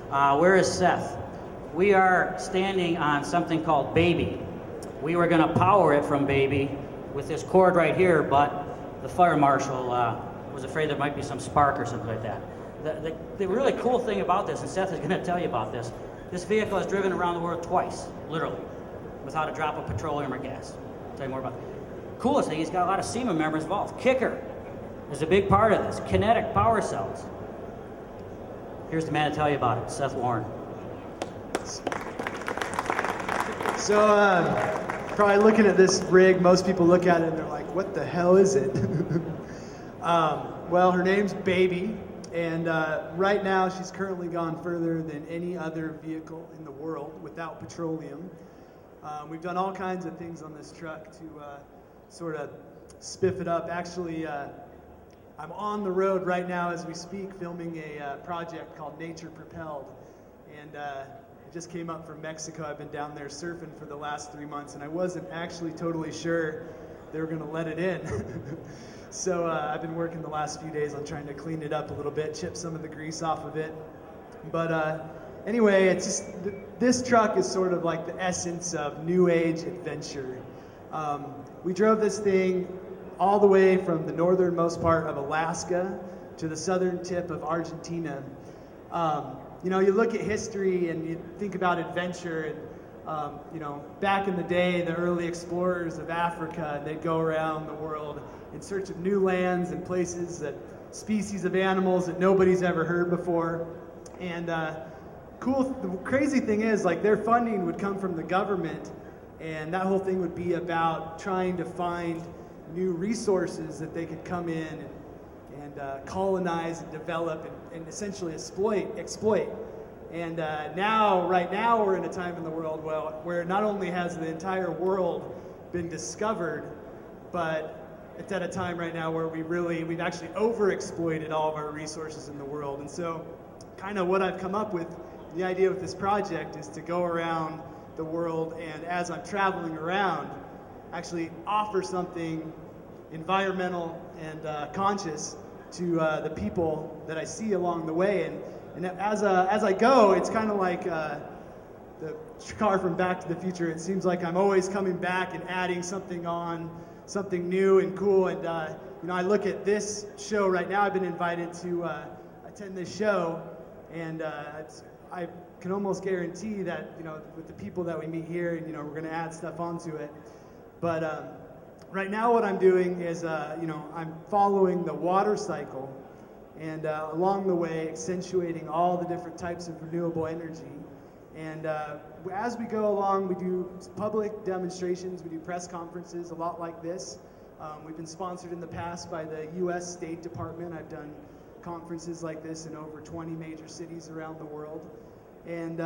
Where is Seth? We are standing on something called Baby. We were going to power it from Baby with this cord right here, but the fire marshal was afraid there might be some spark or something like that. The really cool thing about this, and Seth is going to tell you about this, this vehicle has driven around the world twice, literally, without a drop of petroleum or gas. I'll tell you more about it. Coolest thing, he's got a lot of SEMA members involved. Kicker is a big part of this. Kinetic power cells. Here's the man to tell you about it, Seth Warren. So, probably looking at this rig, most people look at it and they're like, what the hell is it? Well, her name's Baby, and right now she's currently gone further than any other vehicle in the world without petroleum. We've done all kinds of things on this truck to sort of spiff it up. Actually, I'm on the road right now as we speak filming a project called Nature Propelled, and it just came up from Mexico. I've been down there surfing for the last 3 months, and I wasn't actually totally sure they were going to let it in. So I've been working the last few days on trying to clean it up a little bit, chip some of the grease off of it. But anyway, it's just this truck is sort of like the essence of new age adventure. We drove this thing all the way from the northernmost part of Alaska to the southern tip of Argentina. You know, you look at history and you think about adventure, and you know, back in the day, the early explorers of Africa, they'd go around the world in search of new lands and places, that species of animals that nobody's ever heard before. And the crazy thing is, like, their funding would come from the government, and that whole thing would be about trying to find new resources that they could come in and colonize and develop and essentially exploit. And right now we're in a time in the world where not only has the entire world been discovered, but it's at a time right now where we've actually overexploited all of our resources in the world. And so kind of what I've come up with, the idea with this project, is to go around the world, and as I'm traveling around, actually offer something environmental and conscious to the people that I see along the way. And as I go, it's kind of like the car from Back to the Future. It seems like I'm always coming back and adding something on, something new and cool. And you know, I look at this show right now. I've been invited to attend this show, and I can almost guarantee that, you know, with the people that we meet here, and you know, we're going to add stuff onto it. But right now, what I'm doing is, you know, I'm following the water cycle, and along the way, accentuating all the different types of renewable energy. And as we go along, we do public demonstrations, we do press conferences, a lot like this. We've been sponsored in the past by the U.S. State Department. I've done conferences like this in over 20 major cities around the world. And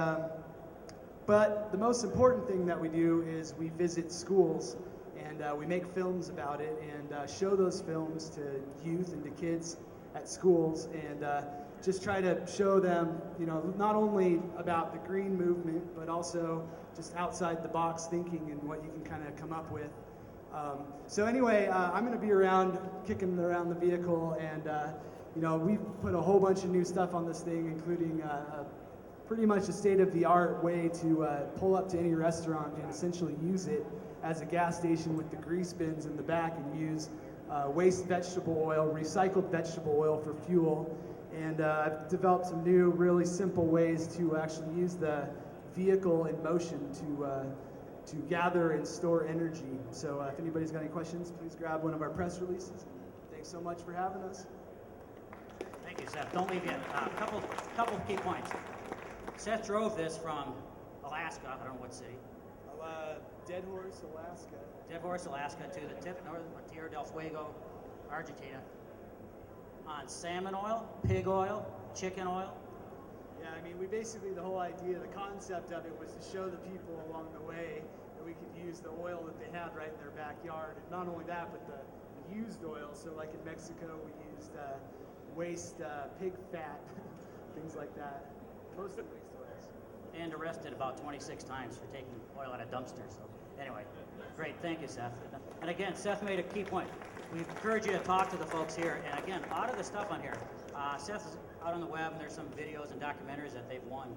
but the most important thing that we do is we visit schools, and we make films about it, and show those films to youth and to kids at schools, and just try to show them, you know, not only about the green movement, but also just outside the box thinking and what you can kind of come up with. So anyway, I'm going to be around, kicking around the vehicle, and you know, we've put a whole bunch of new stuff on this thing, including pretty much a state-of-the-art way to pull up to any restaurant and essentially use it as a gas station with the grease bins in the back, and use waste vegetable oil, recycled vegetable oil for fuel. And I've developed some new, really simple ways to actually use the vehicle in motion to gather and store energy. So if anybody's got any questions, please grab one of our press releases. Thanks so much for having us. Thank you, Seth. Don't leave yet. Couple of key points. Seth drove this from Alaska, I don't know what city. Dead Horse, Alaska. Dead Horse, Alaska, to the tip north of Tierra del Fuego, Argentina, on salmon oil, pig oil, chicken oil. Yeah, I mean, the whole idea, the concept of it was to show the people along the way that we could use the oil that they had right in their backyard. And not only that, but the used oil. So like in Mexico, we used waste pig fat, things like that. Mostly waste oils. And arrested about 26 times for taking oil out of dumpsters. So anyway, great, thank you, Seth. And again, Seth made a key point. We encourage you to talk to the folks here. And again, a lot of the stuff on here, Seth out on the web, and there's some videos and documentaries that they've won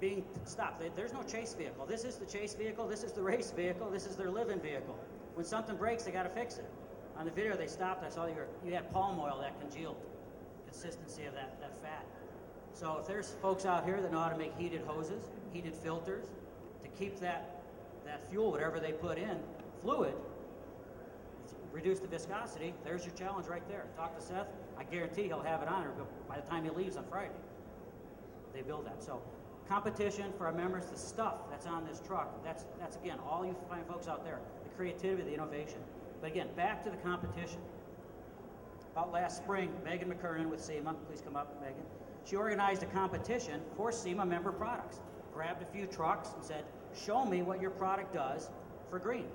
being stopped. There's no chase vehicle. This is the chase vehicle. This is the race vehicle. This is their living vehicle. When something breaks, they got to fix it. On the video they stopped, I saw you had palm oil that congealed. Consistency of that fat. So if there's folks out here that know how to make heated hoses, heated filters, to keep that fuel, whatever they put in, fluid, reduce the viscosity, there's your challenge right there. Talk to Seth. I guarantee he'll have it on her by the time he leaves on Friday. They build that. So competition for our members, the stuff that's on this truck, that's again, all you fine folks out there, the creativity, the innovation. But again, back to the competition. About last spring, Megan McKernan with SEMA, please come up, Megan. She organized a competition for SEMA member products. Grabbed a few trucks and said, show me what your product does for green.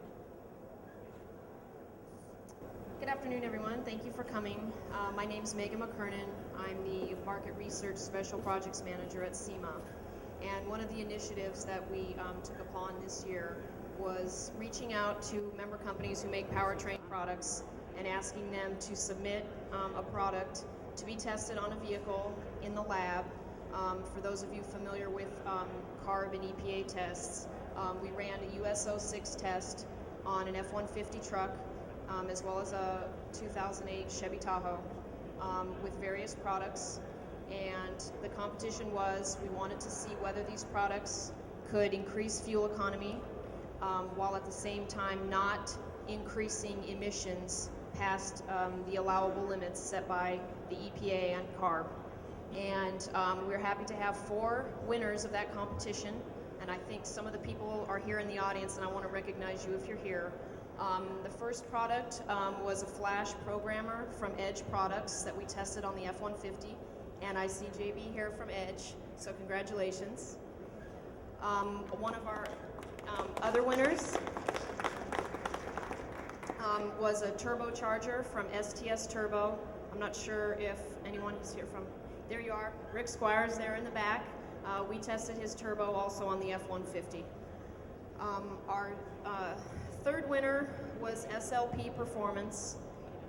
Good afternoon, everyone. Thank you for coming. My name is Megan McKernan. I'm the Market Research Special Projects Manager at SEMA. And one of the initiatives that we took upon this year was reaching out to member companies who make powertrain products and asking them to submit a product to be tested on a vehicle in the lab. For those of you familiar with CARB and EPA tests, we ran a US-06 test on an F-150 truck, as well as a 2008 Chevy Tahoe, with various products. And the competition was, we wanted to see whether these products could increase fuel economy while at the same time not increasing emissions past the allowable limits set by the EPA and CARB. And we're happy to have 4 winners of that competition. And I think some of the people are here in the audience, and I want to recognize you if you're here. The first product was a flash programmer from Edge Products that we tested on the F-150. And I see JB here from Edge, so congratulations. One of our other winners was a turbocharger from STS Turbo. I'm not sure if anyone is here from, there you are, Rick Squires there in the back. We tested his turbo also on the F-150. Our third winner was SLP Performance.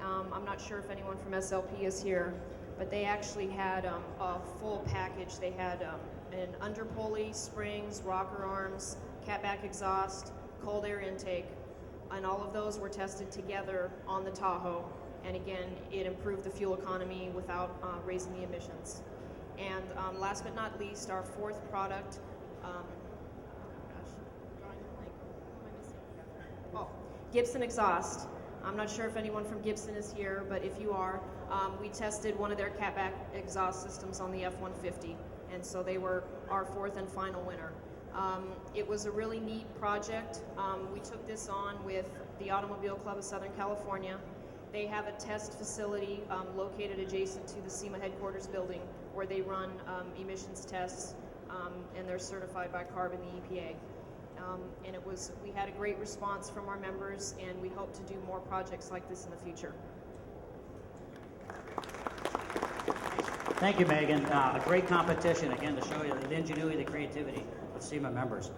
I'm not sure if anyone from SLP is here, but they actually had a full package. They had an underpulley, springs, rocker arms, catback exhaust, cold air intake, and all of those were tested together on the Tahoe. And again, it improved the fuel economy without raising the emissions. And last but not least, our fourth product, Gibson exhaust. I'm not sure if anyone from Gibson is here, but if you are, we tested one of their catback exhaust systems on the F-150, and so they were our fourth and final winner. It was a really neat project. We took this on with the Automobile Club of Southern California. They have a test facility located adjacent to the SEMA headquarters building where they run emissions tests, and they're certified by CARB and the EPA. And we had a great response from our members, and we hope to do more projects like this in the future. Thank you, Megan. A great competition, again, to show you the ingenuity, the creativity of SEMA members.